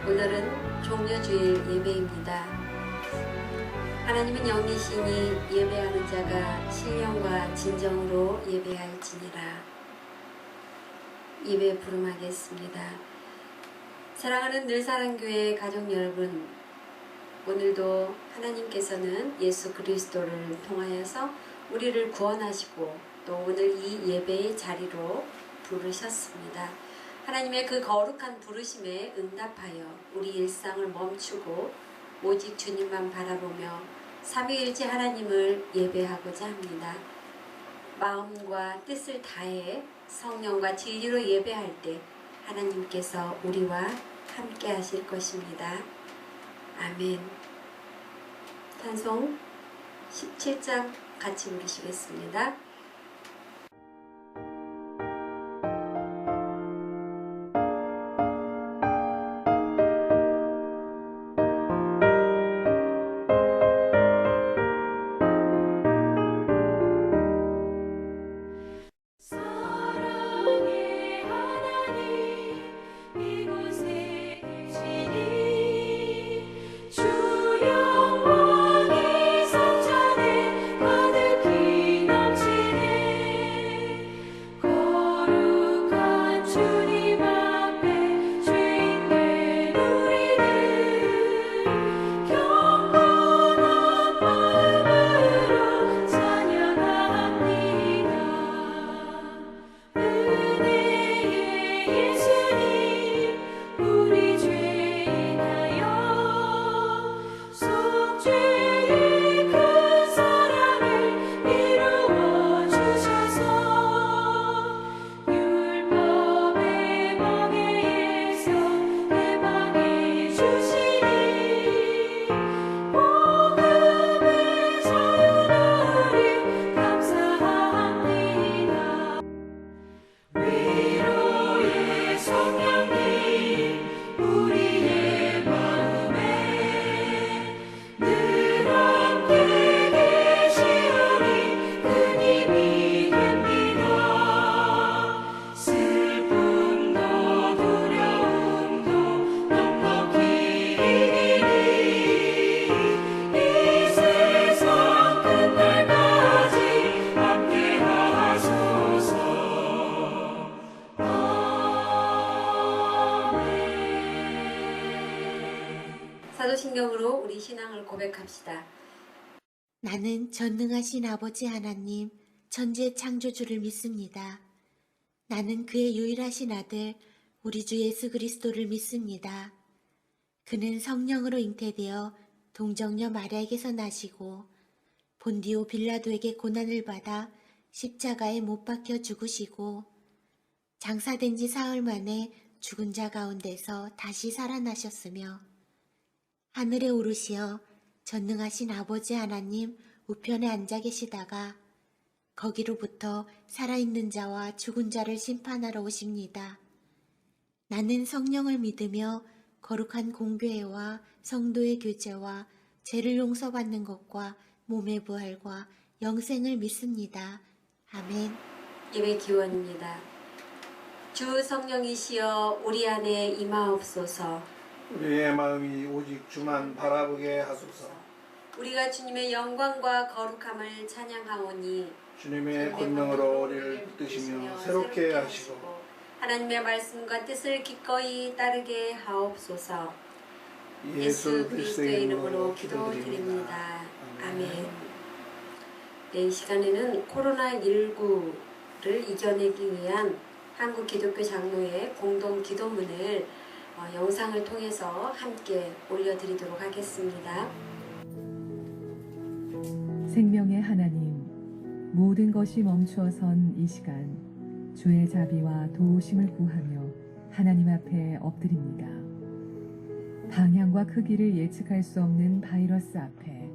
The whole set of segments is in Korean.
오늘은 종려주일 예배입니다. 하나님은 영이시니 예배하는 자가 신령과 진정으로 예배할지니라. 예배 부름하겠습니다. 사랑하는 늘사랑교회 가족 여러분, 오늘도 하나님께서는 예수 그리스도를 통하여서 우리를 구원하시고 또 오늘 이 예배의 자리로 부르셨습니다. 하나님의 그 거룩한 부르심에 응답하여 우리 일상을 멈추고 오직 주님만 바라보며 삼위일체 하나님을 예배하고자 합니다. 마음과 뜻을 다해 성령과 진리로 예배할 때 하나님께서 우리와 함께 하실 것입니다. 아멘. 찬송 17장 같이 부르시겠습니다. 사도신경으로 우리 신앙을 고백합시다. 나는 전능하신 아버지 하나님, 천지의 창조주를 믿습니다. 나는 그의 유일하신 아들, 우리 주 예수 그리스도를 믿습니다. 그는 성령으로 잉태되어 동정녀 마리아에게서 나시고 본디오 빌라도에게 고난을 받아 십자가에 못 박혀 죽으시고 장사된 지 사흘 만에 죽은 자 가운데서 다시 살아나셨으며 하늘에 오르시어 전능하신 아버지 하나님 우편에 앉아 계시다가 거기로부터 살아있는 자와 죽은 자를 심판하러 오십니다. 나는 성령을 믿으며 거룩한 공교회와 성도의 교제와 죄를 용서받는 것과 몸의 부활과 영생을 믿습니다. 아멘. 예배 기원입니다. 주 성령이시여 우리 안에 임하옵소서. 우리의 마음이 오직 주만 바라보게 하소서. 우리가 주님의 영광과 거룩함을 찬양하오니 주님의 권능으로 우리를 붙드시며 새롭게 하시고 하나님의 말씀과 뜻을 기꺼이 따르게 하옵소서. 예수 그리스도의 이름으로 기도드립니다. 아멘. 네, 이 시간에는 코로나19를 이겨내기 위한 한국 기독교 장로의 공동 기도문을 영상을 통해서 함께 올려드리도록 하겠습니다. 생명의 하나님, 모든 것이 멈추어선 이 시간 주의 자비와 도우심을 구하며 하나님 앞에 엎드립니다. 방향과 크기를 예측할 수 없는 바이러스 앞에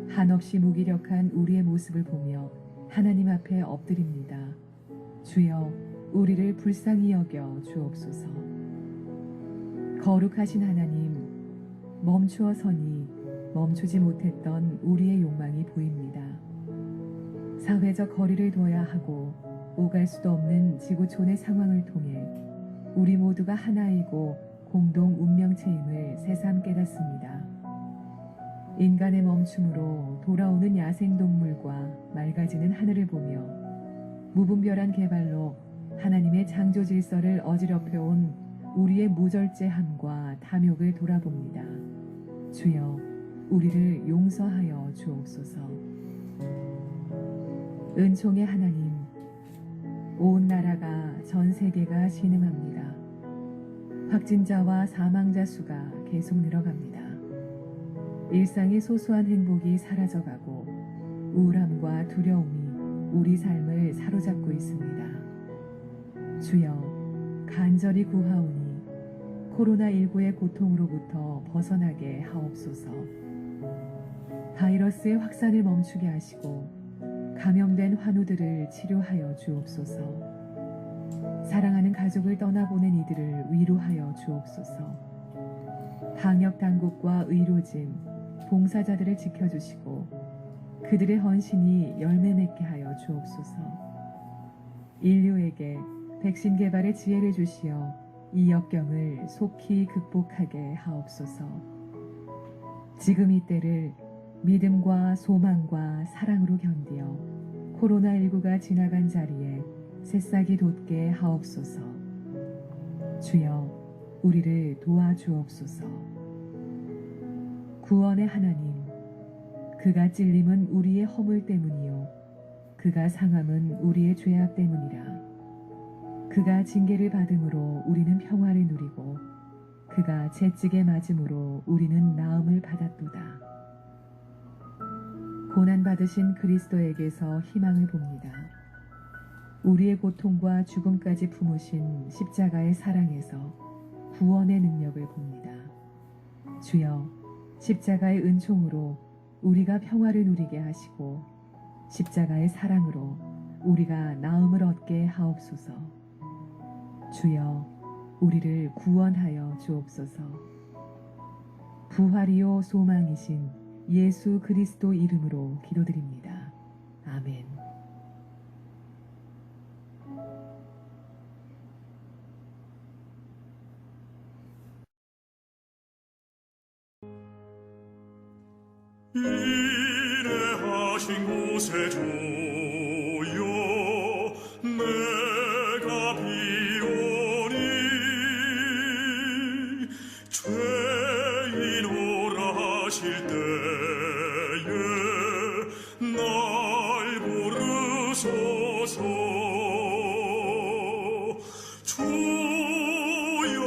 한없이 무기력한 우리의 모습을 보며 하나님 앞에 엎드립니다. 주여, 우리를 불쌍히 여겨 주옵소서. 거룩하신 하나님, 멈추어서니 멈추지 못했던 우리의 욕망이 보입니다. 사회적 거리를 둬야 하고 오갈 수도 없는 지구촌의 상황을 통해 우리 모두가 하나이고 공동 운명체임을 새삼 깨닫습니다. 인간의 멈춤으로 돌아오는 야생동물과 맑아지는 하늘을 보며 무분별한 개발로 하나님의 창조 질서를 어지럽혀온 우리의 무절제함과 탐욕을 돌아봅니다. 주여, 우리를 용서하여 주옵소서. 은총의 하나님, 온 나라가 전 세계가 신음합니다. 확진자와 사망자 수가 계속 늘어갑니다. 일상의 소소한 행복이 사라져가고 우울함과 두려움이 우리 삶을 사로잡고 있습니다. 주여, 간절히 구하오니 코로나19의 고통으로부터 벗어나게 하옵소서. 바이러스의 확산을 멈추게 하시고 감염된 환우들을 치료하여 주옵소서. 사랑하는 가족을 떠나보낸 이들을 위로하여 주옵소서. 방역 당국과 의료진, 봉사자들을 지켜주시고 그들의 헌신이 열매 맺게 하여 주옵소서. 인류에게 백신 개발의 지혜를 주시어 이 역경을 속히 극복하게 하옵소서. 지금 이때를 믿음과 소망과 사랑으로 견디어 코로나19가 지나간 자리에 새싹이 돋게 하옵소서. 주여, 우리를 도와주옵소서. 구원의 하나님, 그가 찔림은 우리의 허물 때문이요 그가 상함은 우리의 죄악 때문이라. 그가 징계를 받음으로 우리는 평화를 누리고 그가 채찍에 맞음으로 우리는 나음을 받았도다. 고난받으신 그리스도에게서 희망을 봅니다. 우리의 고통과 죽음까지 품으신 십자가의 사랑에서 구원의 능력을 봅니다. 주여, 십자가의 은총으로 우리가 평화를 누리게 하시고 십자가의 사랑으로 우리가 나음을 얻게 하옵소서. 주여, 우리를 구원하여 주옵소서. 부활이요 소망이신 예수 그리스도 이름으로 기도드립니다. 아멘. 이래하신 곳에 조여 내가 비오니 죄인오라 하실 때에 날 부르소서. 주여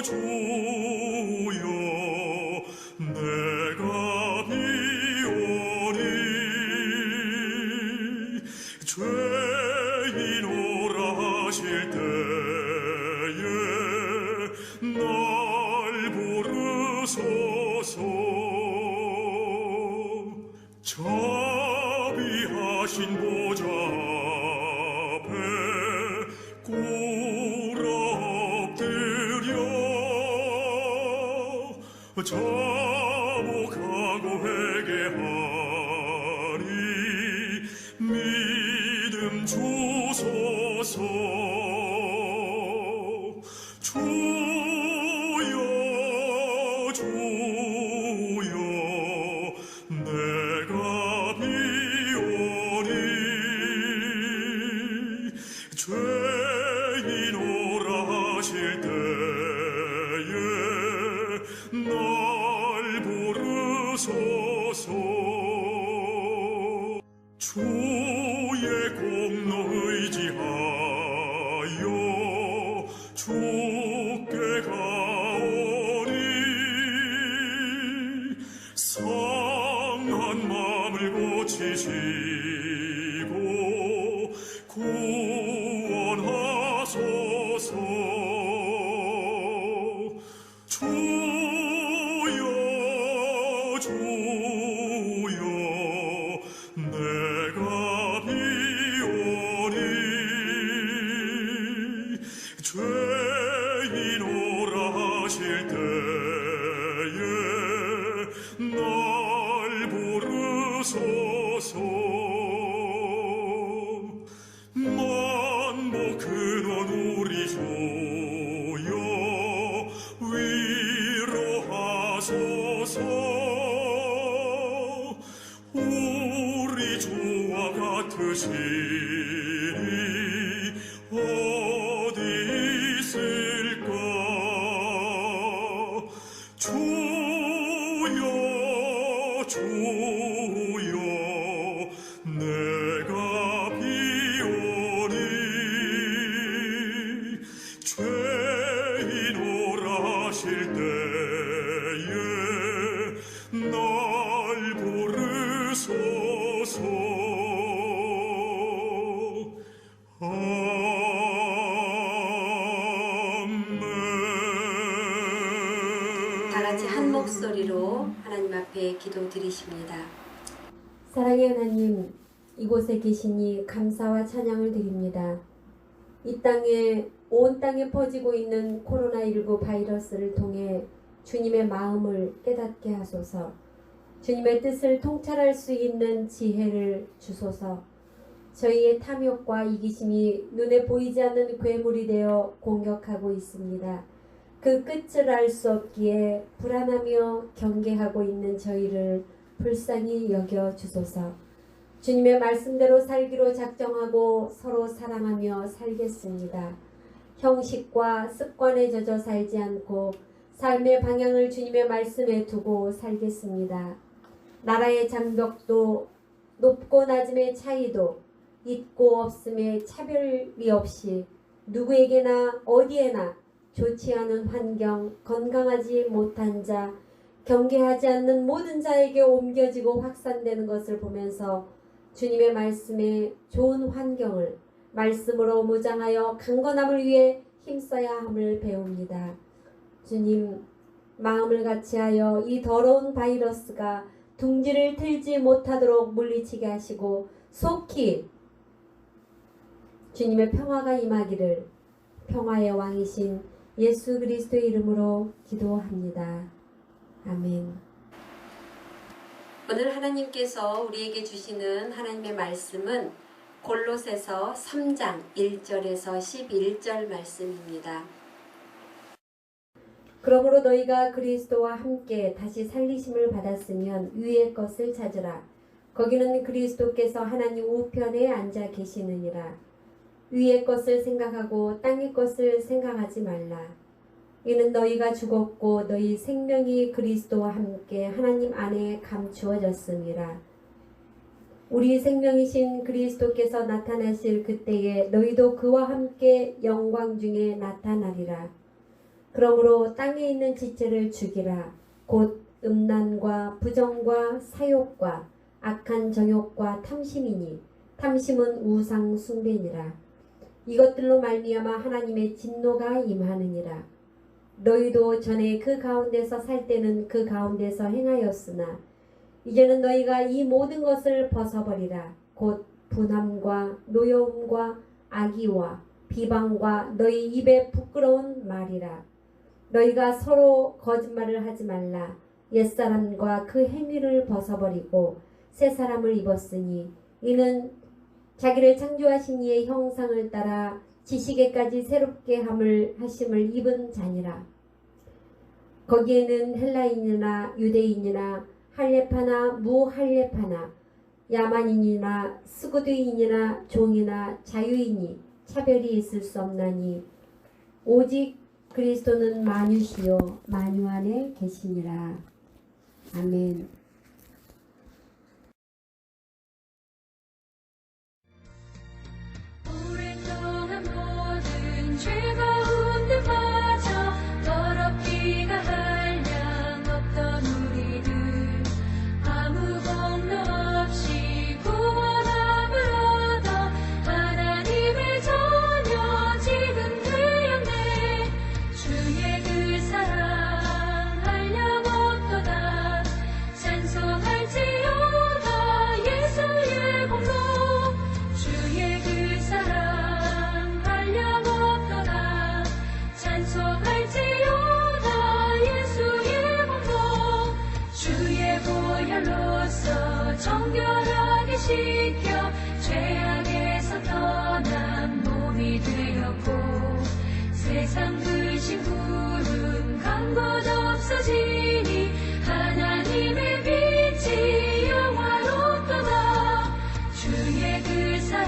주여 내가 비오니 죄인오라 하실 때에 날 부르소서. 자비하신 보좌 앞에 꿇어 엎드려 자복하고 회개하리 믿음 주소서. 주여 주여 내가 비오니 죄인오라 하실 때에 날 부르소서. 주의 공로 의지하여 주께 가오니 상한 마음을 고치시고 구원하소서. 주여 주여 내가 비오니 죄인오라 하실 때에 날 부르소서. 만복 근원 우리 주여 계시니 어디 있을까 주여 주여 내가 비오니 죄인 오라실 때에 날 부르소서 아멘. 다 같이 한 목소리로 하나님 앞에 기도 드리십니다. 사랑의 하나님, 이곳에 계시니 감사와 찬양을 드립니다. 이 땅에 온 땅에 퍼지고 있는 코로나19 바이러스를 통해 주님의 마음을 깨닫게 하소서. 주님의 뜻을 통찰할 수 있는 지혜를 주소서. 저희의 탐욕과 이기심이 눈에 보이지 않는 괴물이 되어 공격하고 있습니다. 그 끝을 알 수 없기에 불안하며 경계하고 있는 저희를 불쌍히 여겨 주소서. 주님의 말씀대로 살기로 작정하고 서로 사랑하며 살겠습니다. 형식과 습관에 젖어 살지 않고 삶의 방향을 주님의 말씀에 두고 살겠습니다. 나라의 장벽도 높고 낮음의 차이도 있고 없음의 차별이 없이 누구에게나 어디에나 좋지 않은 환경, 건강하지 못한 자, 경계하지 않는 모든 자에게 옮겨지고 확산되는 것을 보면서 주님의 말씀에 좋은 환경을 말씀으로 무장하여 강건함을 위해 힘써야 함을 배웁니다. 주님, 마음을 같이하여 이 더러운 바이러스가 둥지를 틀지 못하도록 물리치게 하시고 속히 주님의 평화가 임하기를 평화의 왕이신 예수 그리스도의 이름으로 기도합니다. 아멘. 오늘 하나님께서 우리에게 주시는 하나님의 말씀은 골로새서 3장 1절에서 11절 말씀입니다. 그러므로 너희가 그리스도와 함께 다시 살리심을 받았으면 위의 것을 찾으라. 거기는 그리스도께서 하나님 우편에 앉아 계시느니라. 위의 것을 생각하고 땅의 것을 생각하지 말라. 이는 너희가 죽었고 너희 생명이 그리스도와 함께 하나님 안에 감추어졌음이라. 우리 생명이신 그리스도께서 나타나실 그때에 너희도 그와 함께 영광 중에 나타나리라. 그러므로 땅에 있는 지체를 죽이라. 곧 음란과 부정과 사욕과 악한 정욕과 탐심이니 탐심은 우상 숭배니라. 이것들로 말미암아 하나님의 진노가 임하느니라. 너희도 전에 그 가운데서 살 때는 그 가운데서 행하였으나 이제는 너희가 이 모든 것을 벗어버리라. 곧 분함과 노여움과 악의와 비방과 너희 입에 부끄러운 말이라. 너희가 서로 거짓말을 하지 말라. 옛사람과 그 행위를 벗어버리고 새 사람을 입었으니 이는 자기를 창조하신 이의 형상을 따라 지식에까지 새롭게 하심을 입은 자니라. 거기에는 헬라인이나 유대인이나 할례파나 무할례파나 야만인이나 스구드인이나 종이나 자유인이 차별이 있을 수 없나니 오직 그리스도는 만유시요 만유 안에 계시니라. 아멘. 오랫동안 모든 즐거운 데 빠져 더럽기가 한량 없던 우리들 아무 공로 없이 구원함을 얻어 하나님의 자녀 지금 되었네. 주의 그 사랑 한량 없도다. 찬송할지어다 예수의 공로. 주의 그 사랑 한량 없도다. 찬송할지어다 예수의 공로. 주의 보혈로서 정결하게 씻겨 죄악에서 떠난 몸이 되었고 세상 근심 구름 간 것 없어지니 하나님의 빛이 영화롭도다. 주의 그 사랑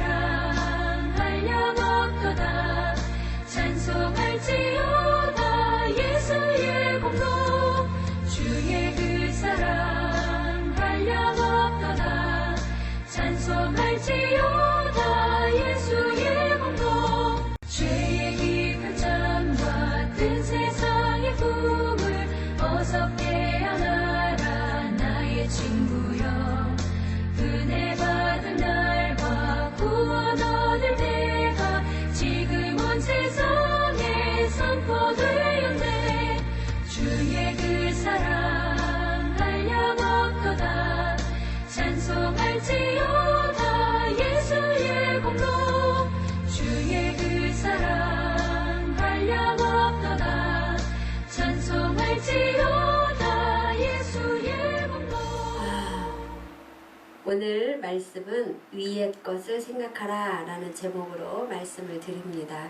오늘 말씀은 위의 것을 생각하라 라는 제목으로 말씀을 드립니다.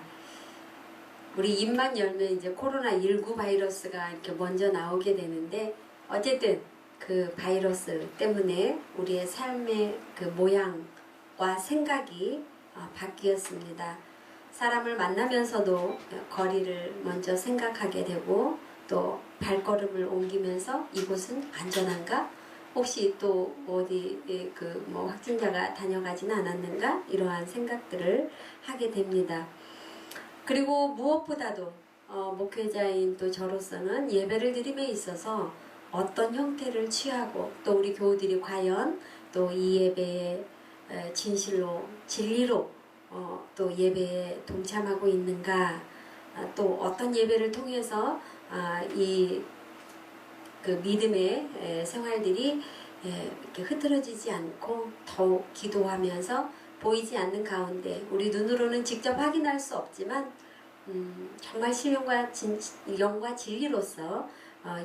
우리 입만 열면 이제 코로나19 바이러스가 이렇게 먼저 나오게 되는데, 어쨌든 그 바이러스 때문에 우리의 삶의 그 모양과 생각이 바뀌었습니다. 사람을 만나면서도 거리를 먼저 생각하게 되고, 또 발걸음을 옮기면서 이곳은 안전한가? 혹시 또 어디 확진자가 다녀가지는 않았는가? 이러한 생각들을 하게 됩니다. 그리고 무엇보다도 목회자인 또 저로서는 예배를 드림에 있어서 어떤 형태를 취하고, 또 우리 교우들이 과연 또 이 예배에 진실로 진리로 또 예배에 동참하고 있는가, 또 어떤 예배를 통해서 이 그 믿음의 생활들이 이렇게 흐트러지지 않고 더욱 기도하면서 보이지 않는 가운데, 우리 눈으로는 직접 확인할 수 없지만 정말 신령과 영과 진리로서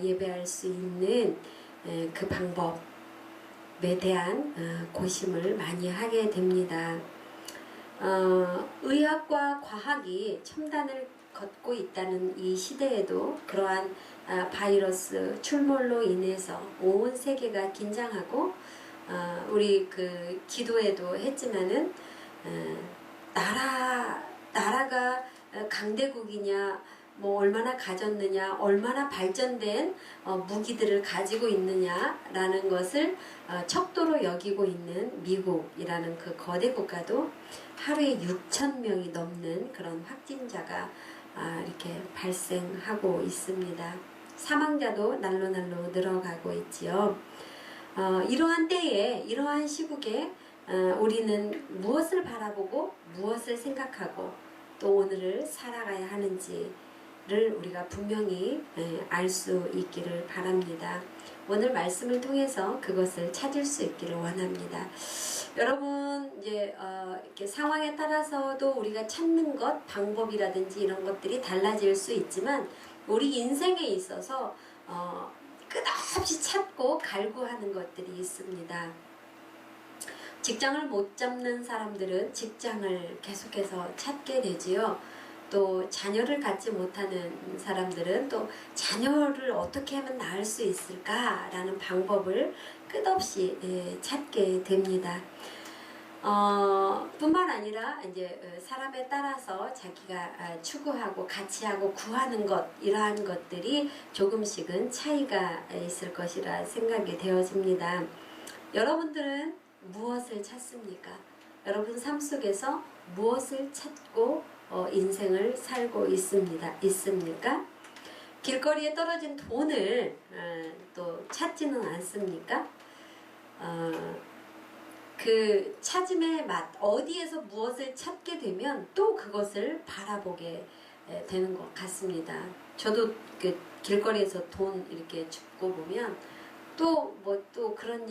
예배할 수 있는 그 방법에 대한 고심을 많이 하게 됩니다. 의학과 과학이 첨단을 걷고 있다는 이 시대에도 그러한 바이러스 출몰로 인해서 온 세계가 긴장하고, 우리 그 기도에도 했지만은 나라가 강대국이냐, 뭐 얼마나 가졌느냐, 얼마나 발전된 무기들을 가지고 있느냐라는 것을 척도로 여기고 있는 미국이라는 그 거대 국가도 하루에 6,000명이 넘는 그런 확진자가 이렇게 발생하고 있습니다. 사망자도 날로 늘어가고 있지요. 이러한 때에, 이러한 시국에 우리는 무엇을 바라보고 무엇을 생각하고 또 오늘을 살아가야 하는지를 우리가 분명히 알 수 있기를 바랍니다. 오늘 말씀을 통해서 그것을 찾을 수 있기를 원합니다. 여러분, 이제 이렇게 상황에 따라서도 우리가 찾는 것, 방법이라든지 이런 것들이 달라질 수 있지만, 우리 인생에 있어서 끝없이 찾고 갈구하는 것들이 있습니다. 직장을 못 잡는 사람들은 직장을 계속해서 찾게 되지요. 또 자녀를 갖지 못하는 사람들은 또 자녀를 어떻게 하면 낳을 수 있을까라는 방법을 끝없이 찾게 됩니다. 뿐만 아니라 이제 사람에 따라서 자기가 추구하고 같이 하고 구하는 것, 이러한 것들이 조금씩은 차이가 있을 것이라 생각이 되어집니다. 여러분들은 무엇을 찾습니까? 여러분 삶 속에서 무엇을 찾고 인생을 살고 있습니까? 길거리에 떨어진 돈을 또 찾지는 않습니까? 그 찾음의 맛, 어디에서 무엇을 찾게 되면 또 그것을 바라보게 되는 것 같습니다. 저도 그 길거리에서 돈 이렇게 줍고 보면 또 그런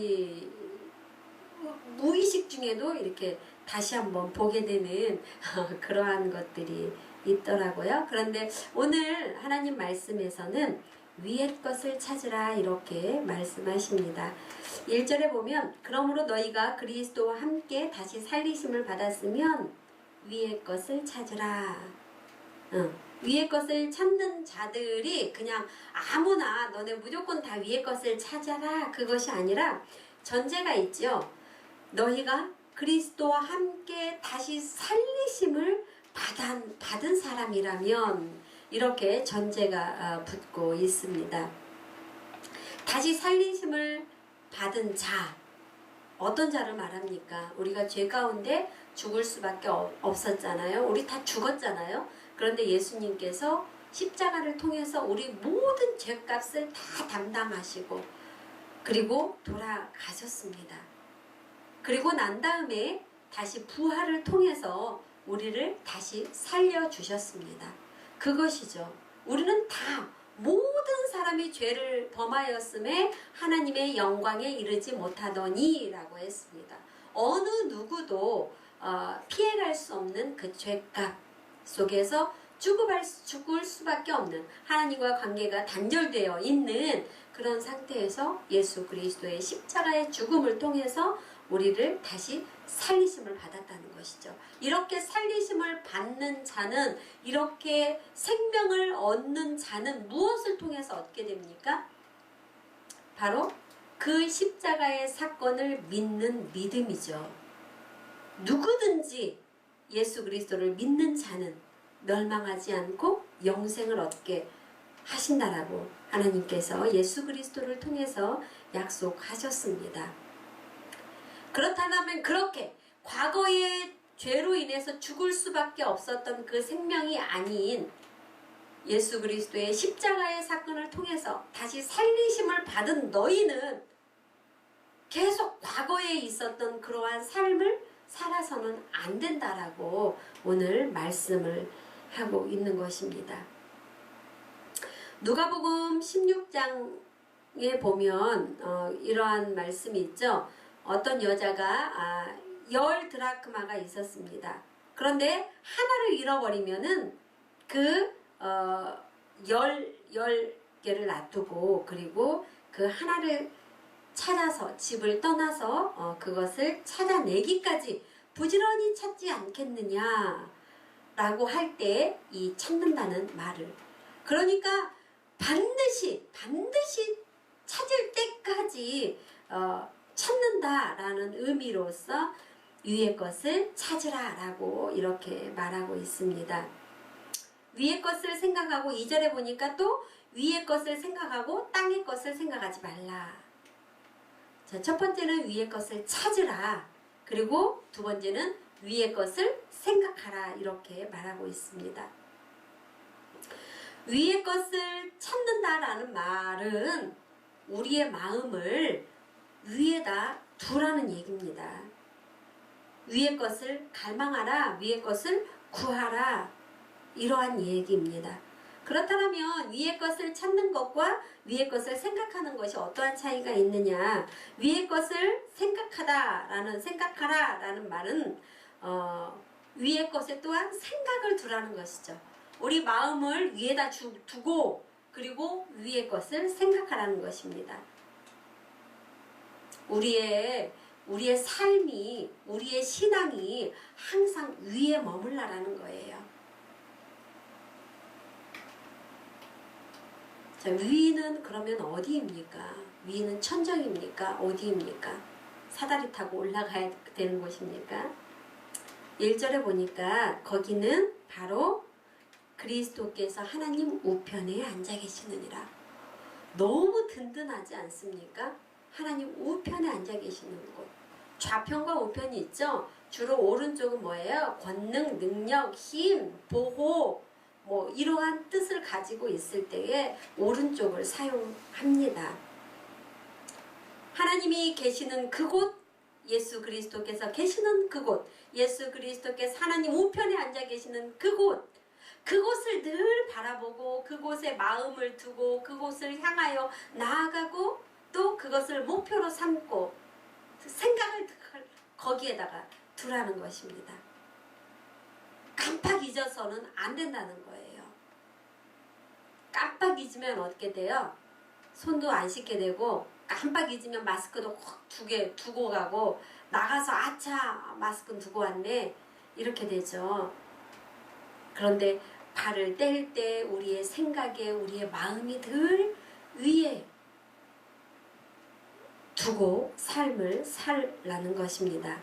무의식 중에도 이렇게 다시 한번 보게 되는 그러한 것들이 있더라고요. 그런데 오늘 하나님 말씀에서는 위의 것을 찾으라 이렇게 말씀하십니다. 1절에 보면, 그러므로 너희가 그리스도와 함께 다시 살리심을 받았으면 위의 것을 찾으라. 위의 것을 찾는 자들이 그냥 아무나 너네 무조건 다 위의 것을 찾아라, 그것이 아니라 전제가 있죠. 너희가 그리스도와 함께 다시 살리심을 받은 사람이라면, 이렇게 전제가 붙고 있습니다. 다시 살리심을 받은 자, 어떤 자를 말합니까? 우리가 죄 가운데 죽을 수밖에 없었잖아요. 우리 다 죽었잖아요. 그런데 예수님께서 십자가를 통해서 우리 모든 죄값을 다 담당하시고 그리고 돌아가셨습니다. 그리고 난 다음에 다시 부활을 통해서 우리를 다시 살려주셨습니다. 그것이죠. 우리는 다 모든 사람이 죄를 범하였음에 하나님의 영광에 이르지 못하더니 라고 했습니다. 어느 누구도 피해갈 수 없는 그 죄값 속에서 죽을 수밖에 없는, 하나님과 관계가 단절되어 있는 그런 상태에서 예수 그리스도의 십자가의 죽음을 통해서 우리를 다시 살리심을 받았다는 것이죠. 이렇게 살리심을 받는 자는, 이렇게 생명을 얻는 자는 무엇을 통해서 얻게 됩니까? 바로 그 십자가의 사건을 믿는 믿음이죠. 누구든지 예수 그리스도를 믿는 자는 멸망하지 않고 영생을 얻게 하신다라고 하나님께서 예수 그리스도를 통해서 약속하셨습니다. 그렇다면 그렇게 과거의 죄로 인해서 죽을 수밖에 없었던 그 생명이 아닌 예수 그리스도의 십자가의 사건을 통해서 다시 살리심을 받은 너희는 계속 과거에 있었던 그러한 삶을 살아서는 안 된다라고 오늘 말씀을 하고 있는 것입니다. 누가복음 16장에 보면 이러한 말씀이 있죠. 어떤 여자가 10드라크마가 있었습니다. 그런데 하나를 잃어버리면은 그 10개를 놔두고, 그리고 그 하나를 찾아서, 집을 떠나서 그것을 찾아내기까지 부지런히 찾지 않겠느냐 라고 할 때 이 찾는다는 말을, 그러니까 반드시 찾을 때까지 찾는다라는 의미로서 위의 것을 찾으라 라고 이렇게 말하고 있습니다. 위의 것을 생각하고, 2절에 보니까 또 위의 것을 생각하고 땅의 것을 생각하지 말라. 자, 첫 번째는 위의 것을 찾으라. 그리고 두 번째는 위의 것을 생각하라. 이렇게 말하고 있습니다. 위의 것을 찾는다라는 말은 우리의 마음을 위에다 두라는 얘기입니다. 위의 것을 갈망하라, 위의 것을 구하라, 이러한 얘기입니다. 그렇다면 위의 것을 찾는 것과 위의 것을 생각하는 것이 어떠한 차이가 있느냐? 위의 것을 생각하라라는 말은 위의 것에 또한 생각을 두라는 것이죠. 우리 마음을 위에다 두고, 그리고 위의 것을 생각하라는 것입니다. 우리의 삶이, 우리의 신앙이 항상 위에 머물라라는 거예요. 자, 위는 그러면 어디입니까? 위는 천정입니까? 어디입니까? 사다리 타고 올라가야 되는 곳입니까? 1절에 보니까 거기는 바로 그리스도께서 하나님 우편에 앉아 계시느니라. 너무 든든하지 않습니까? 하나님 우편에 앉아 계시는 곳. 좌편과 우편이 있죠. 주로 오른쪽은 뭐예요? 권능, 능력, 힘, 보호, 뭐 이러한 뜻을 가지고 있을 때에 오른쪽을 사용합니다. 하나님이 계시는 그곳, 예수 그리스도께서 계시는 그곳, 예수 그리스도께서 하나님 우편에 앉아 계시는 그곳, 그곳을 늘 바라보고 그곳에 마음을 두고 그곳을 향하여 나아가고, 또 그것을 목표로 삼고 생각을 거기에다가 두라는 것입니다. 깜빡 잊어서는 안 된다는 거예요. 깜빡 잊으면 어떻게 돼요? 손도 안 씻게 되고, 깜빡 잊으면 마스크도 두 개 두고 가고, 나가서 아차 마스크는 두고 왔네, 이렇게 되죠. 그런데 발을 뗄 때 우리의 생각에, 우리의 마음이 늘 위에 두고 삶을 살라는 것입니다.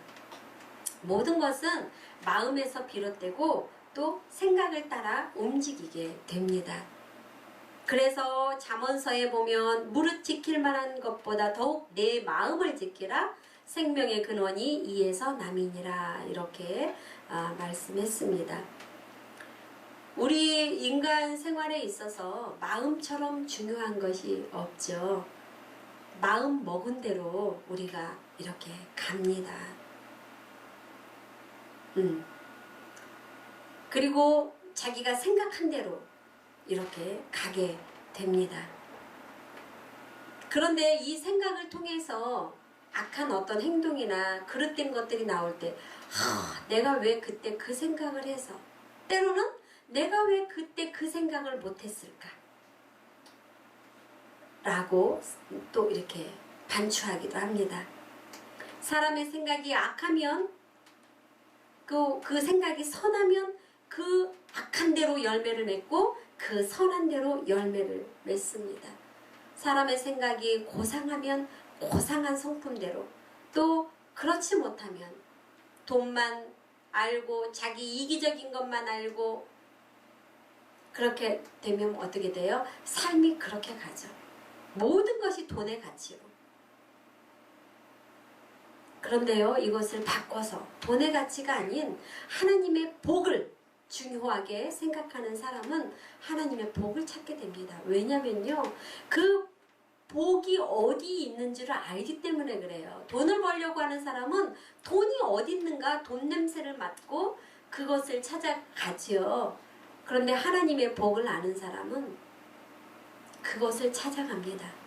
모든 것은 마음에서 비롯되고 또 생각을 따라 움직이게 됩니다. 그래서 잠언서에 보면 무릇 지킬 만한 것보다 더욱 내 마음을 지키라, 생명의 근원이 이에서 남이니라, 이렇게 말씀했습니다. 우리 인간 생활에 있어서 마음처럼 중요한 것이 없죠. 마음 먹은 대로 우리가 이렇게 갑니다. 그리고 자기가 생각한 대로 이렇게 가게 됩니다. 그런데 이 생각을 통해서 악한 어떤 행동이나 그릇된 것들이 나올 때, 내가 왜 그때 그 생각을 해서, 때로는 내가 왜 그때 그 생각을 못했을까? 라고 또 이렇게 반추하기도 합니다. 사람의 생각이 악하면 그 생각이 선하면 그 악한 대로 열매를 맺고 그 선한 대로 열매를 맺습니다. 사람의 생각이 고상하면 고상한 성품대로, 또 그렇지 못하면 돈만 알고 자기 이기적인 것만 알고 그렇게 되면 어떻게 돼요? 삶이 그렇게 가죠. 모든 것이 돈의 가치로. 그런데요, 이것을 바꿔서 돈의 가치가 아닌 하나님의 복을 중요하게 생각하는 사람은 하나님의 복을 찾게 됩니다. 왜냐면요, 그 복이 어디 있는 줄 알기 때문에 그래요. 돈을 벌려고 하는 사람은 돈이 어디 있는가 돈 냄새를 맡고 그것을 찾아가지요. 그런데 하나님의 복을 아는 사람은 그것을 찾아갑니다.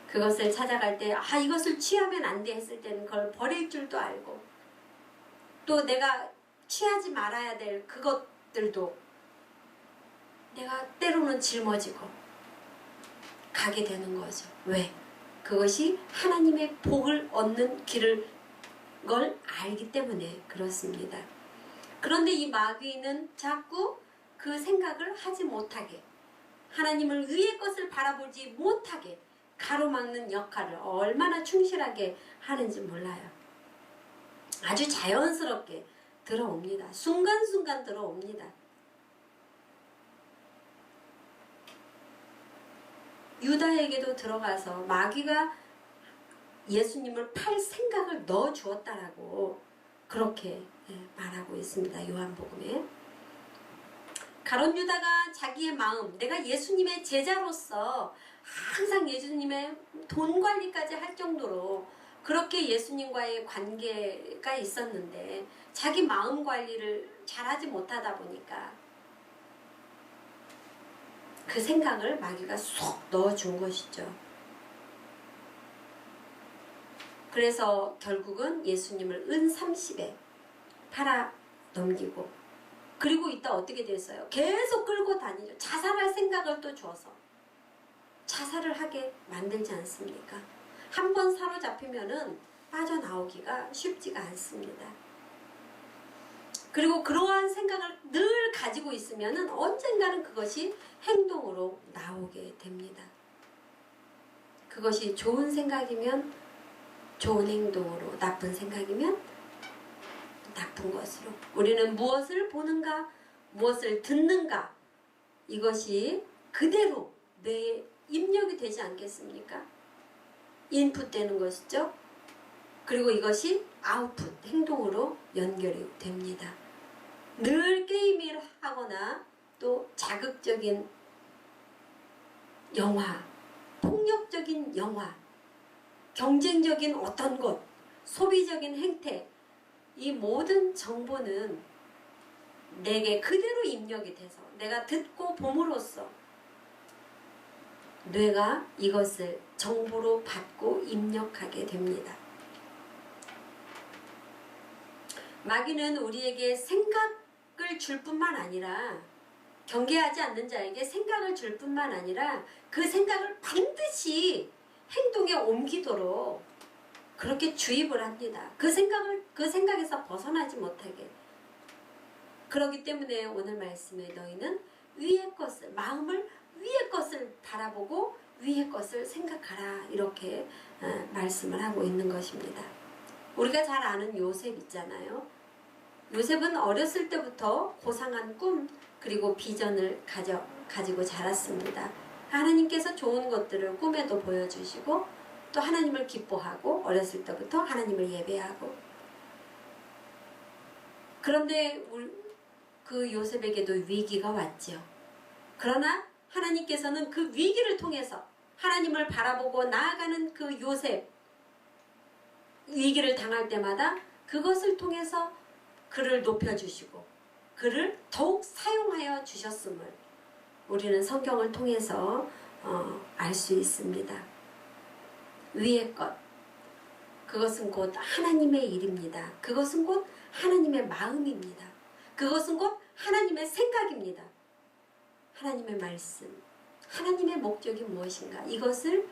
그것을 찾아갈 때 이것을 취하면 안 돼 했을 때는 그걸 버릴 줄도 알고, 또 내가 취하지 말아야 될 그것들도 내가 때로는 짊어지고 가게 되는 거죠. 왜? 그것이 하나님의 복을 얻는 길을 걸 알기 때문에 그렇습니다. 그런데 이 마귀는 자꾸 그 생각을 하지 못하게, 하나님을 위의 것을 바라보지 못하게 가로막는 역할을 얼마나 충실하게 하는지 몰라요. 아주 자연스럽게 들어옵니다. 순간순간 들어옵니다. 유다에게도 들어가서 마귀가 예수님을 팔 생각을 넣어 주었다라고 그렇게 말하고 있습니다. 요한복음에. 가룟 유다가 자기의 마음, 내가 예수님의 제자로서 항상 예수님의 돈 관리까지 할 정도로 그렇게 예수님과의 관계가 있었는데 자기 마음 관리를 잘하지 못하다 보니까 그 생각을 마귀가 쏙 넣어준 것이죠. 그래서 결국은 예수님을 은 30에 팔아 넘기고, 그리고 이따 어떻게 됐어요? 계속 끌고 다니죠. 자살할 생각을 또 줘서 자살을 하게 만들지 않습니까? 한 번 사로잡히면은 빠져나오기가 쉽지가 않습니다. 그리고 그러한 생각을 늘 가지고 있으면은 언젠가는 그것이 행동으로 나오게 됩니다. 그것이 좋은 생각이면 좋은 행동으로, 나쁜 생각이면 나쁜 것으로. 우리는 무엇을 보는가, 무엇을 듣는가, 이것이 그대로 뇌에 입력이 되지 않겠습니까? 인풋되는 것이죠. 그리고 이것이 아웃풋, 행동으로 연결이 됩니다. 늘 게임을 하거나 또 자극적인 영화, 폭력적인 영화, 경쟁적인 어떤 것, 소비적인 행태, 이 모든 정보는 내게 그대로 입력이 돼서 내가 듣고 봄으로써 뇌가 이것을 정보로 받고 입력하게 됩니다. 마귀는 우리에게 생각을 줄 뿐만 아니라, 경계하지 않는 자에게 생각을 줄 뿐만 아니라 그 생각을 반드시 행동에 옮기도록 그렇게 주입을 합니다. 그 생각에서 벗어나지 못하게. 그렇기 때문에 오늘 말씀에 너희는 위의 것을, 마음을 위의 것을 바라보고 위의 것을 생각하라, 이렇게 말씀을 하고 있는 것입니다. 우리가 잘 아는 요셉 있잖아요. 요셉은 어렸을 때부터 고상한 꿈 그리고 비전을 가지고 자랐습니다. 하나님께서 좋은 것들을 꿈에도 보여주시고 또 하나님을 기뻐하고 어렸을 때부터 하나님을 예배하고, 그런데 그 요셉에게도 위기가 왔죠. 그러나 하나님께서는 그 위기를 통해서 하나님을 바라보고 나아가는 그 요셉, 위기를 당할 때마다 그것을 통해서 그를 높여주시고 그를 더욱 사용하여 주셨음을 우리는 성경을 통해서 알 수 있습니다. 위의 것, 그것은 곧 하나님의 일입니다. 그것은 곧 하나님의 마음입니다. 그것은 곧 하나님의 생각입니다. 하나님의 말씀, 하나님의 목적이 무엇인가, 이것을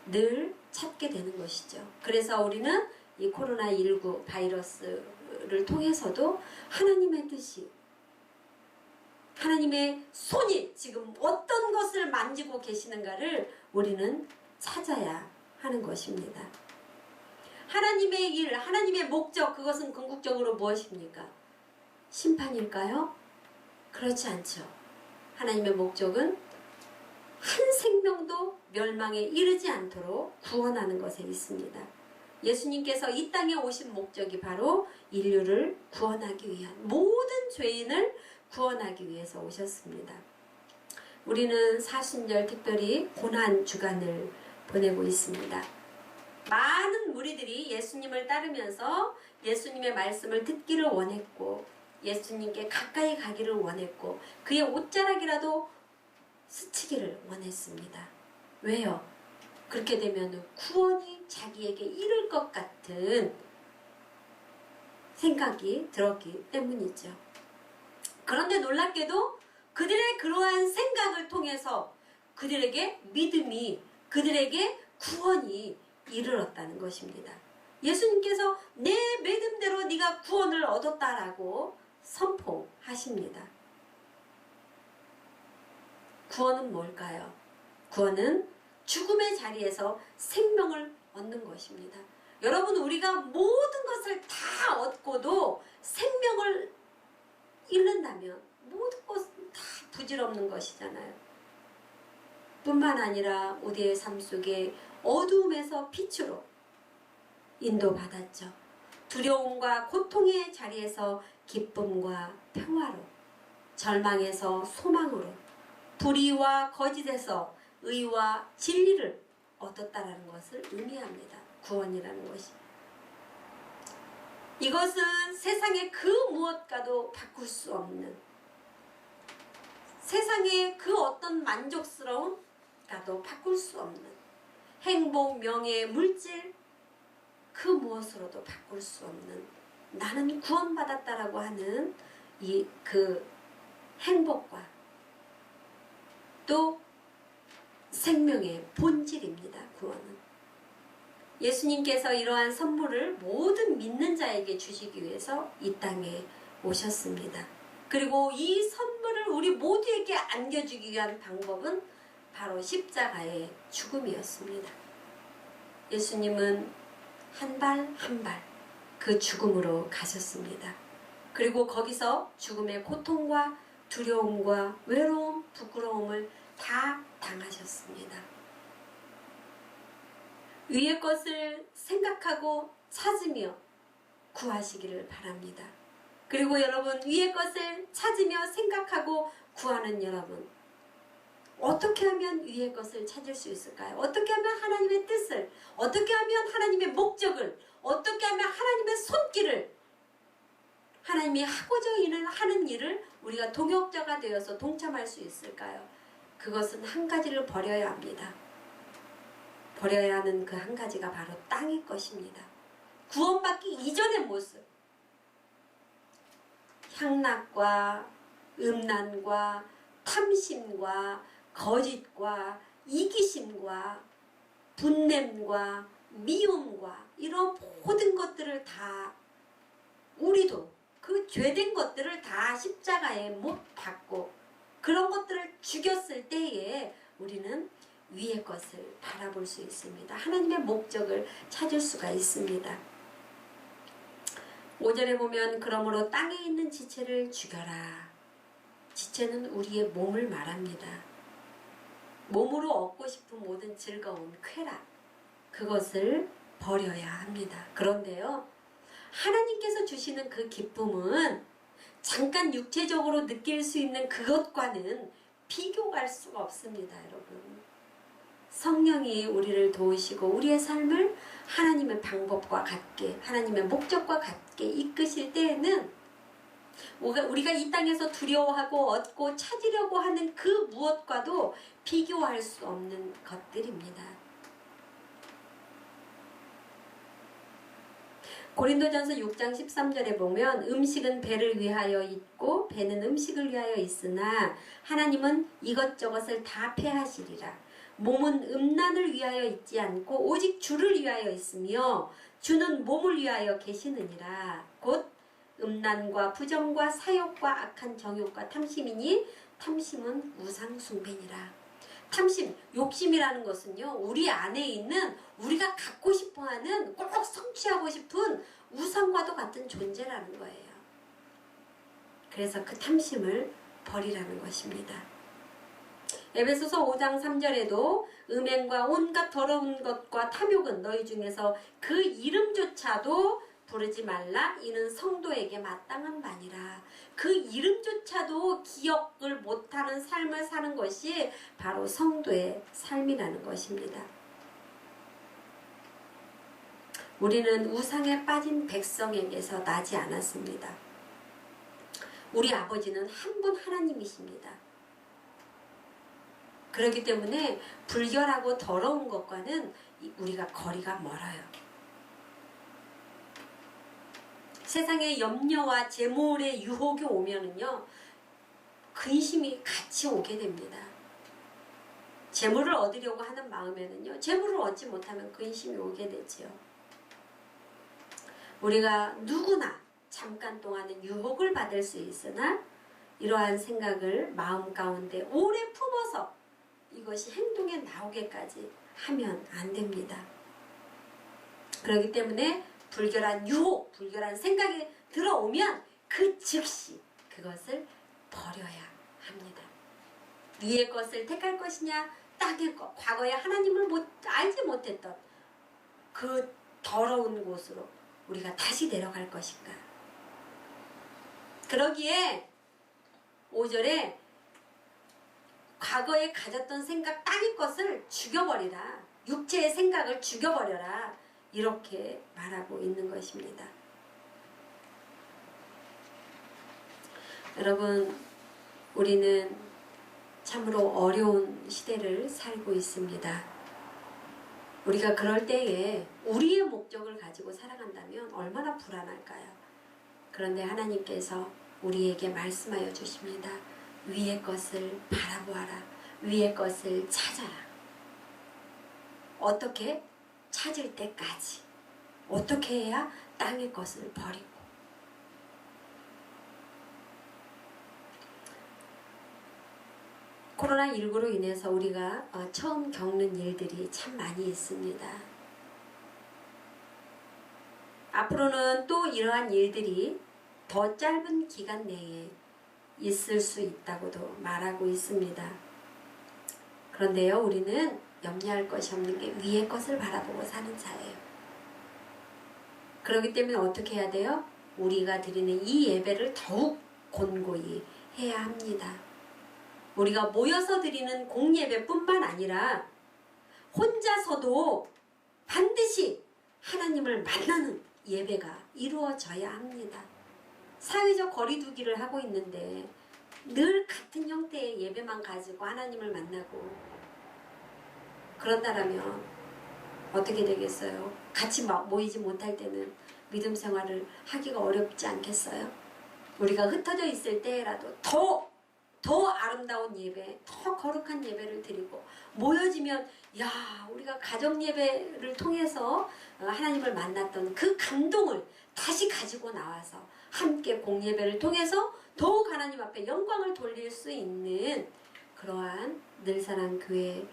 늘 찾게 되는 것이죠. 그래서 우리는 이 코로나19 바이러스를 통해서도 하나님의 뜻이, 하나님의 손이 지금 어떤 것을 만지고 계시는가를 우리는 찾아야 하는 것입니다. 하나님의 일, 하나님의 목적, 그것은 궁극적으로 무엇입니까? 심판일까요? 그렇지 않죠. 하나님의 목적은 한 생명도 멸망에 이르지 않도록 구원하는 것에 있습니다. 예수님께서 이 땅에 오신 목적이 바로 인류를 구원하기 위한, 모든 죄인을 구원하기 위해서 오셨습니다. 우리는 사순절 특별히 고난 주간을 보내고 있습니다. 많은 무리들이 예수님을 따르면서 예수님의 말씀을 듣기를 원했고, 예수님께 가까이 가기를 원했고, 그의 옷자락이라도 스치기를 원했습니다. 왜요? 그렇게 되면 구원이 자기에게 이를 것 같은 생각이 들었기 때문이죠. 그런데 놀랍게도 그들의 그러한 생각을 통해서 그들에게 믿음이, 그들에게 구원이 이르렀다는 것입니다. 예수님께서 내 믿음대로 네가 구원을 얻었다라고 선포하십니다. 구원은 뭘까요? 구원은 죽음의 자리에서 생명을 얻는 것입니다. 여러분, 우리가 모든 것을 다 얻고도 생명을 잃는다면 모든 것은 다 부질없는 것이잖아요. 뿐만 아니라 우리의 삶 속에 어두움에서 빛으로 인도받았죠. 두려움과 고통의 자리에서 기쁨과 평화로, 절망에서 소망으로, 불의와 거짓에서 의와 진리를 얻었다라는 것을 의미합니다. 구원이라는 것이. 이것은 세상의 그 무엇과도 바꿀 수 없는, 세상의 그 어떤 만족스러움과도 바꿀 수 없는, 행복, 명예, 물질 그 무엇으로도 바꿀 수 없는, 나는 구원받았다라고 하는 그 행복과 또 생명의 본질입니다. 구원은. 예수님께서 이러한 선물을 모든 믿는 자에게 주시기 위해서 이 땅에 오셨습니다. 그리고 이 선물을 우리 모두에게 안겨주기 위한 방법은 바로 십자가의 죽음이었습니다. 예수님은 한 발 한 발 그 죽음으로 가셨습니다. 그리고 거기서 죽음의 고통과 두려움과 외로움, 부끄러움을 다 당하셨습니다. 위의 것을 생각하고 찾으며 구하시기를 바랍니다. 그리고 여러분, 위의 것을 찾으며 생각하고 구하는 여러분, 어떻게 하면 위의 것을 찾을 수 있을까요? 어떻게 하면 하나님의 뜻을, 어떻게 하면 하나님의 목적을, 어떻게 하면 하나님의 손길을, 하나님이 하고자 하는 일을 우리가 동역자가 되어서 동참할 수 있을까요? 그것은 한 가지를 버려야 합니다. 버려야 하는 그 한 가지가 바로 땅의 것입니다. 구원받기 이전의 모습, 향락과 음란과 탐심과 거짓과 이기심과 분냄과 미움과 이런 모든 것들을 다, 우리도 그 죄된 것들을 다 십자가에 못 박고 그런 것들을 죽였을 때에 우리는 위의 것을 바라볼 수 있습니다. 하나님의 목적을 찾을 수가 있습니다. 5절에 보면 그러므로 땅에 있는 지체를 죽여라. 지체는 우리의 몸을 말합니다. 몸으로 얻고 싶은 모든 즐거움, 쾌락, 그것을 버려야 합니다. 그런데요, 하나님께서 주시는 그 기쁨은 잠깐 육체적으로 느낄 수 있는 그것과는 비교할 수가 없습니다, 여러분. 성령이 우리를 도우시고 우리의 삶을 하나님의 방법과 같게, 하나님의 목적과 같게 이끄실 때에는 우리가 이 땅에서 두려워하고 얻고 찾으려고 하는 그 무엇과도 비교할 수 없는 것들입니다. 고린도전서 6장 13절에 보면 음식은 배를 위하여 있고 배는 음식을 위하여 있으나 하나님은 이것저것을 다 패하시리라. 몸은 음란을 위하여 있지 않고 오직 주를 위하여 있으며 주는 몸을 위하여 계시느니라. 곧 음란과 부정과 사욕과 악한 정욕과 탐심이니 탐심은 우상 숭배니라. 탐심, 욕심이라는 것은요, 우리 안에 있는 우리가 갖고 싶어하는 꼭 성취하고 싶은 우상과도 같은 존재라는 거예요. 그래서 그 탐심을 버리라는 것입니다. 에베소서 5장 3절에도 음행과 온갖 더러운 것과 탐욕은 너희 중에서 그 이름조차도 부르지 말라. 이는 성도에게 마땅한 바니라. 그 이름조차도 기억을 못하는 삶을 사는 것이 바로 성도의 삶이라는 것입니다. 우리는 우상에 빠진 백성에게서 나지 않았습니다. 우리 아버지는 한 분 하나님이십니다. 그렇기 때문에 불결하고 더러운 것과는 우리가 거리가 멀어요. 세상에 염려와 재물의 유혹이 오면은요, 근심이 같이 오게 됩니다. 재물을 얻으려고 하는 마음에는요, 재물을 얻지 못하면 근심이 오게 되지요. 우리가 누구나 잠깐 동안은 유혹을 받을 수 있으나 이러한 생각을 마음 가운데 오래 품어서 이것이 행동에 나오게까지 하면 안 됩니다. 그렇기 때문에 불결한 유혹, 불결한 생각이 들어오면 그 즉시 그것을 버려야 합니다. 위의 것을 택할 것이냐, 땅의 것, 과거에 하나님을 알지 못했던 그 더러운 곳으로 우리가 다시 내려갈 것인가. 그러기에 5절에 과거에 가졌던 생각, 땅의 것을 죽여버리라. 육체의 생각을 죽여버려라. 이렇게 말하고 있는 것입니다. 여러분, 우리는 참으로 어려운 시대를 살고 있습니다. 우리가 그럴 때에 우리의 목적을 가지고 살아간다면 얼마나 불안할까요? 그런데 하나님께서 우리에게 말씀하여 주십니다. 위의 것을 바라보아라. 위의 것을 찾아라. 어떻게? 찾을 때까지. 어떻게 해야? 땅의 것을 버리고. 코로나19로 인해서 우리가 처음 겪는 일들이 참 많이 있습니다. 앞으로는 또 이러한 일들이 더 짧은 기간 내에 있을 수 있다고도 말하고 있습니다. 그런데요, 우리는 염려할 것이 없는 게 위의 것을 바라보고 사는 자예요. 그렇기 때문에 어떻게 해야 돼요? 우리가 드리는 이 예배를 더욱 곤고히 해야 합니다. 우리가 모여서 드리는 공예배뿐만 아니라 혼자서도 반드시 하나님을 만나는 예배가 이루어져야 합니다. 사회적 거리두기를 하고 있는데 늘 같은 형태의 예배만 가지고 하나님을 만나고 그런다라면 어떻게 되겠어요? 같이 모이지 못할 때는 믿음 생활을 하기가 어렵지 않겠어요? 우리가 흩어져 있을 때라도 더 아름다운 예배, 더 거룩한 예배를 드리고 모여지면 우리가 가정 예배를 통해서 하나님을 만났던 그 감동을 다시 가지고 나와서 함께 공예배를 통해서 더욱 하나님 앞에 영광을 돌릴 수 있는 그러한 늘사랑교회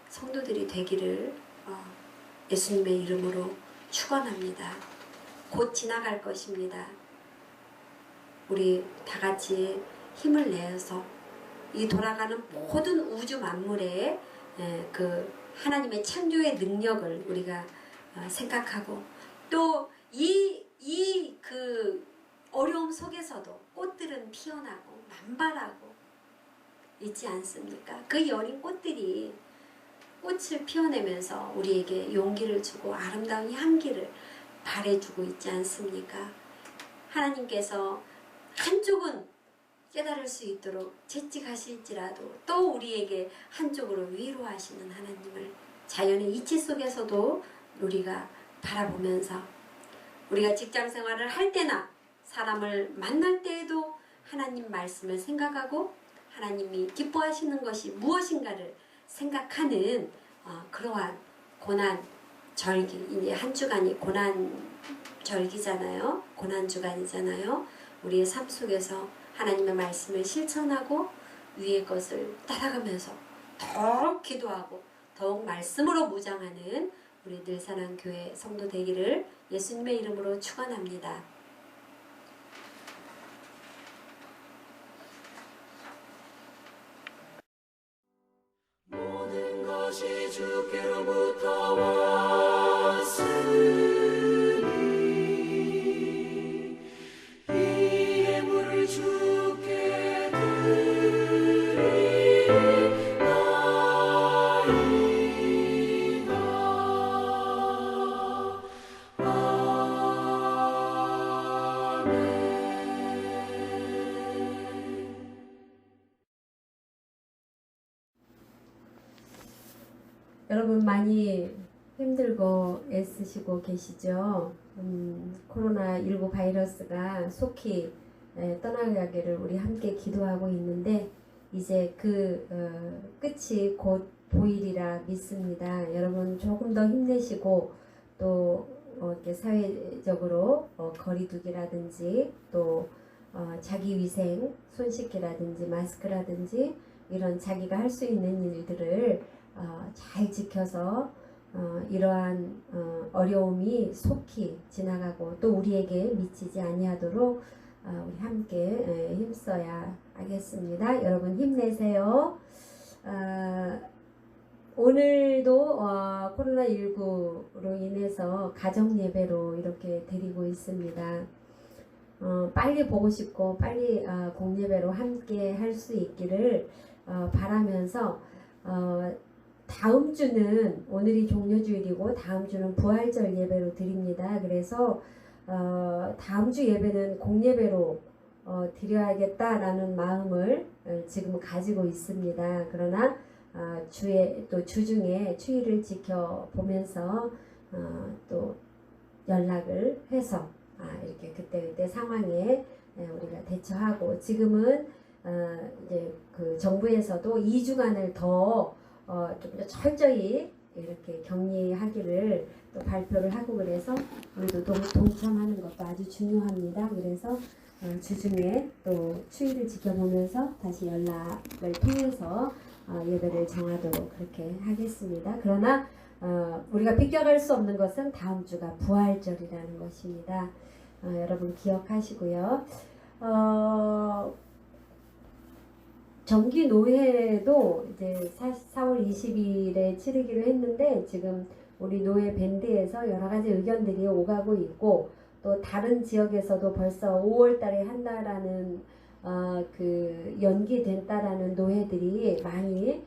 성도들이 되기를 예수님의 이름으로 축원합니다. 곧 지나갈 것입니다. 우리 다 같이 힘을 내서 이 돌아가는 모든 우주 만물의 그 하나님의 창조의 능력을 우리가 생각하고 또 그 어려움 속에서도 꽃들은 피어나고 만발하고 있지 않습니까? 그 여린 꽃들이 꽃을 피워내면서 우리에게 용기를 주고 아름다운 향기를 발해주고 있지 않습니까? 하나님께서 한쪽은 깨달을 수 있도록 채찍하실지라도 또 우리에게 한쪽으로 위로하시는 하나님을 자연의 이치 속에서도 우리가 바라보면서 우리가 직장 생활을 할 때나 사람을 만날 때에도 하나님 말씀을 생각하고 하나님이 기뻐하시는 것이 무엇인가를 생각하는 그러한 고난 절기, 이제 한 주간이 고난 절기잖아요. 고난 주간이잖아요. 우리의 삶 속에서 하나님의 말씀을 실천하고 위의 것을 따라가면서 더욱 기도하고 더욱 말씀으로 무장하는 우리 늘사랑교회 성도 되기를 예수님의 이름으로 축원합니다. 모든 것이 주께로부터 왔으니 이 예물을 주께 드리나이다. 여러분 많이 힘들고 애쓰시고 계시죠? 코로나19 바이러스가 속히 떠나가기를 우리 함께 기도하고 있는데 이제 그 끝이 곧 보이리라 믿습니다. 여러분 조금 더 힘내시고 또 이렇게 사회적으로 거리두기라든지 또 자기 위생, 손 씻기라든지 마스크라든지 이런 자기가 할 수 있는 일들을 잘 지켜서 이러한 어려움이 속히 지나가고 또 우리에게 미치지 아니하도록 우리 함께 힘써야 하겠습니다. 여러분 힘내세요. 오늘도 코로나19로 인해서 가정 예배로 이렇게 드리고 있습니다. 빨리 보고 싶고 빨리 공예배로 함께 할 수 있기를 바라면서 다음 주는 오늘이 종료주일이고 다음 주는 부활절 예배로 드립니다. 그래서 다음 주 예배는 공예배로 드려야겠다라는 마음을 지금 가지고 있습니다. 그러나 주중에 추위를 지켜보면서 또 연락을 해서 이렇게 그때 상황에 우리가 대처하고 지금은 이제 그 정부에서도 2주간을 더 좀 더 철저히 이렇게 격리하기를 또 발표를 하고 그래서 우리도 동참하는 것도 아주 중요합니다. 그래서 주중에 또 추위를 지켜보면서 다시 연락을 통해서 예배를 정하도록 그렇게 하겠습니다. 그러나 우리가 비껴갈 수 없는 것은 다음 주가 부활절이라는 것입니다. 여러분 기억하시고요. 정기 노회도 이제 4월 20일에 치르기로 했는데 지금 우리 노회 밴드에서 여러 가지 의견들이 오가고 있고 또 다른 지역에서도 벌써 5월 달에 한다라는 그 연기된다라는 노회들이 많이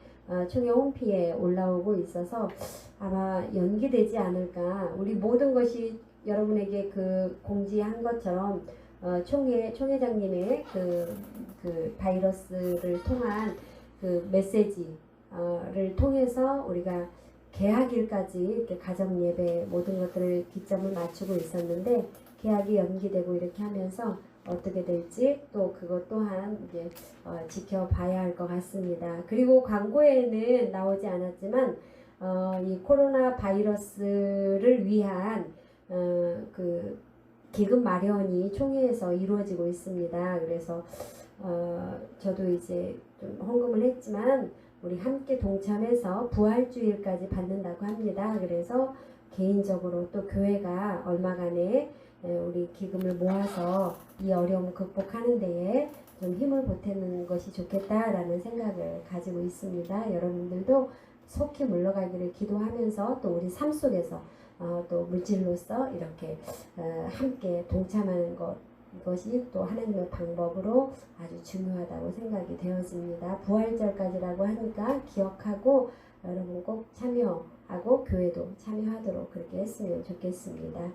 총회 홈피에 올라오고 있어서 아마 연기되지 않을까. 우리 모든 것이 여러분에게 그 공지한 것처럼 총회장님의 그 바이러스를 통한 그 메시지를 통해서 우리가 개학일까지 이렇게 가정 예배 모든 것들을 기점을 맞추고 있었는데 개학이 연기되고 이렇게 하면서 어떻게 될지 또 그것 또한 이제 지켜봐야 할 것 같습니다. 그리고 광고에는 나오지 않았지만 이 코로나 바이러스를 위한 그 기금 마련이 총회에서 이루어지고 있습니다. 그래서 저도 이제 좀 헌금을 했지만 우리 함께 동참해서 부활주일까지 받는다고 합니다. 그래서 개인적으로 또 교회가 얼마간에 우리 기금을 모아서 이 어려움을 극복하는 데에 좀 힘을 보태는 것이 좋겠다라는 생각을 가지고 있습니다. 여러분들도 속히 물러가기를 기도하면서 또 우리 삶 속에서 또 물질로서 이렇게 함께 동참하는 것이 또 하나님의 방법으로 아주 중요하다고 생각이 되어집니다. 부활절까지라고 하니까 기억하고 여러분 꼭 참여하고 교회도 참여하도록 그렇게 했으면 좋겠습니다.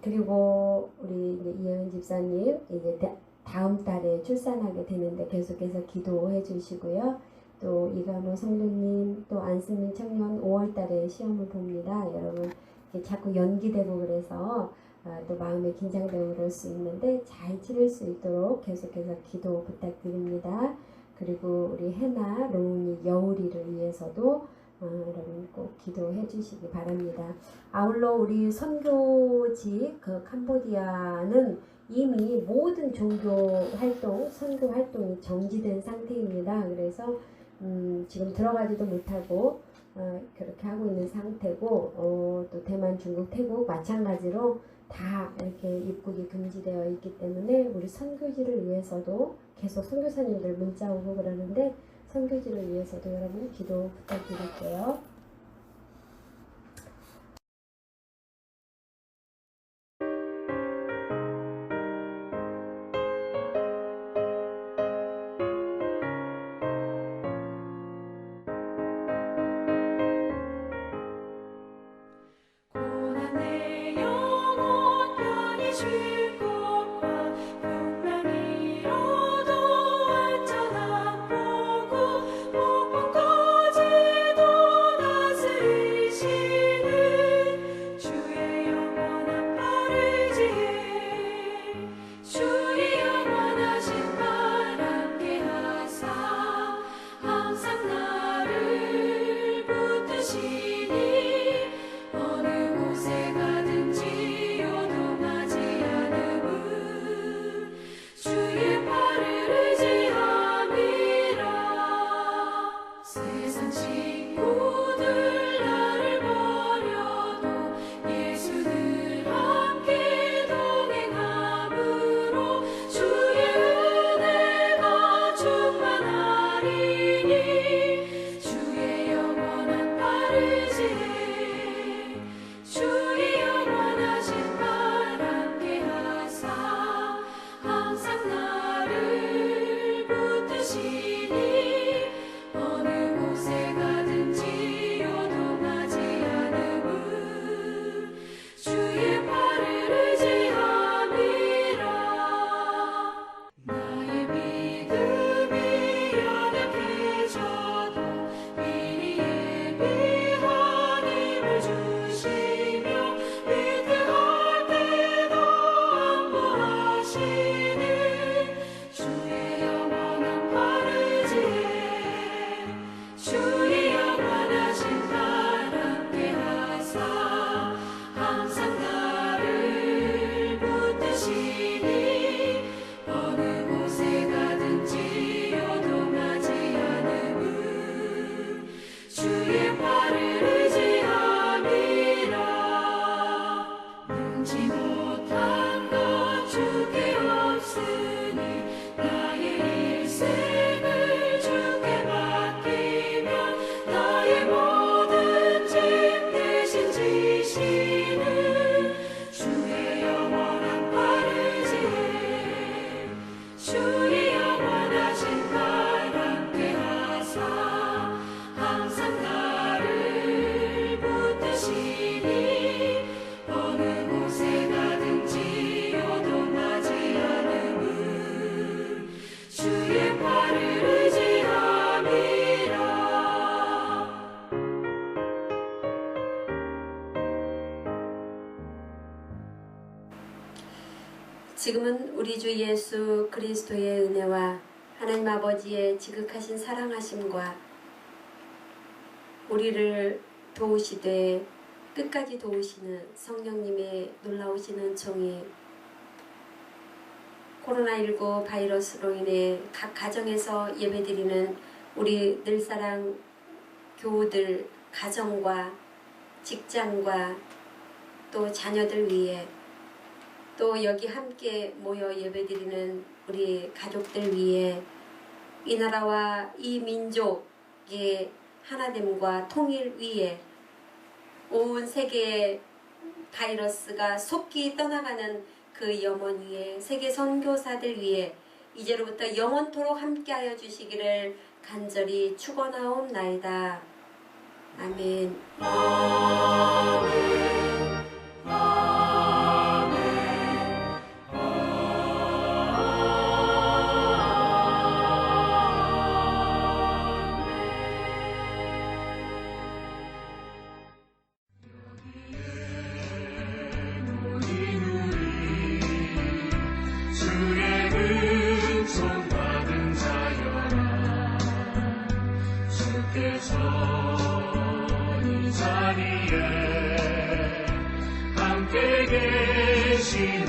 그리고 우리 이제 이혜은 집사님 이제 다음 달에 출산하게 되는데 계속해서 기도해 주시고요. 또 이간호 성도님, 또 안승민 청년 5월 달에 시험을 봅니다. 여러분 자꾸 연기되고 그래서 또 마음에 긴장되고 그럴 수 있는데 잘 치를 수 있도록 계속해서 기도 부탁드립니다. 그리고 우리 해나, 로운이, 여울이를 위해서도 여러분 꼭 기도해 주시기 바랍니다. 아울러 우리 선교지 그 캄보디아는 이미 모든 종교 활동, 선교 활동이 정지된 상태입니다. 그래서 지금 들어가지도 못하고 그렇게 하고 있는 상태고 또 대만, 중국, 태국 마찬가지로 다 이렇게 입국이 금지되어 있기 때문에 우리 선교지를 위해서도 계속 선교사님들 문자 오고 그러는데 선교지를 위해서도 여러분 기도 부탁드릴게요. 고난 내 영혼 편히 쉴 곳과 풍랑이로도 안전한 포구 폭풍까지도 다스리시는 주의 영원한 팔을 지혜 주의 영원하신 팔 함께 하사 항상 나를 붙드시니 어느 곳에 가든지 요동하지 않음은 주의 팔을 의지함이라. 세상 친구들 나를 버려도 예수 늘 함께 동행함으로 주의 은혜가 충만하리니 주의 영원한 팔을 지혜 주의 영원하신 팔 함께 하사 항상 나를 붙드시니 어느 곳에 가든지 요동하지 않음은 주의 팔을 의지함이라. 나의 믿음이 연약해져도 미리 예비한 힘을 주시며 위태할 때도 안보하시는 주의 영원한 팔을 지혜 주의 영원하신 팔 함께 하사 항상 나를 붙드시니 어느 곳에 가든지 요동하지 않음은 주의 팔을 의지함이라. 능지 못한 것 주께 없으니 나의 일생을 주께 맡기면 나의 모든 짐 대신 지시는 주의 영원한 팔을 지혜 주의 영원하신 팔 함께 하사 항상 나를 붙드시니 어느 곳에 가든지 요동하지 않음은 주의 팔을 의지함이라. 지금은 우리 주 예수 그리스도의 은혜와 하나님 아버지의 지극하신 사랑하심과 우리를 도우시되 끝까지 도우시는 성령님의 놀라우신 은총이 코로나19 바이러스로 인해 각 가정에서 예배드리는 우리 늘사랑 교우들 가정과 직장과 또 자녀들 위해 또 여기 함께 모여 예배드리는 우리 가족들 위해 이 나라와 이 민족의 하나됨과 통일 위해 온 세계의 바이러스가 속히 떠나가는 그 염원 위에 세계 선교사들 위해 이제로부터 영원토록 함께하여 주시기를 간절히 축원하옵나이다. 아멘. 주의 은총 받은 자여라. 그 자리에 함께 계시는